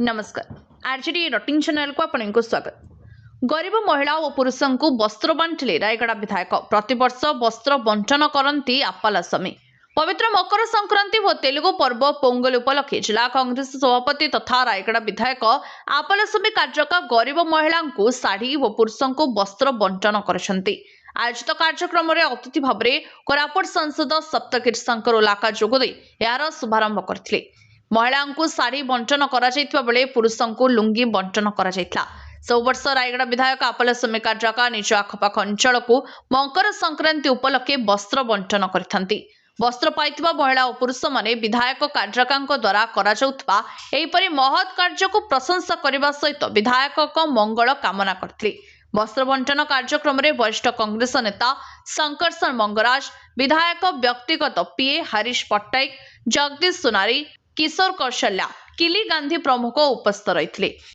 नमस्कार RJD rutting channel को आपको स्वागत। गरीब महिला और पुरुषों को वस्त्र बांटिले रायगड़ा विधायक प्रतिवर्ष वस्त्र बंटन करती आपालास्वामी। पवित्र मकर संक्रांति और तेलुगु पर्व पोंगल उपलक्षे जिला कांग्रेस सभापति तथा रायगड़ा विधायक आपालास्वामी कार्यका गरीब महिला को शाढ़ी और पुरुषों को वस्त्र बंटन करछंती। आयोजित कार्यक्रम में अतिथि भाव में कोरापुट सांसद सप्तगिरी शंकर ओलाका जोगदे यार शुभारंभ करथिले। महिला को शाढ़ी बंटन बेले पुरुषों को लुंगी बंटन सब वर्ष रायगड़ा विधायक आपालास्वामी कार्यका निज आखपाख अंचल को मकर संक्रांति उपलक्षे वस्त्र बंटन करथंती। वस्त्र पाइथिबा महिला और पुरुष माने विधायक कार्यकांक द्वारा करा जाउथबा एहिपरि महत् कार्य को प्रशंसा करने सहित विधायक मंगल कामना करथिले। वस्त्र बंटन कार्यक्रम में वरिष्ठ कांग्रेस नेता शंकरसन मंगराज, विधायक व्यक्तिगत पीए हरीश पट्टनायक, जगदीश सुनारी, किशोर कौशल्या, किली गांधी प्रमुख उपस्थित रहिथिले।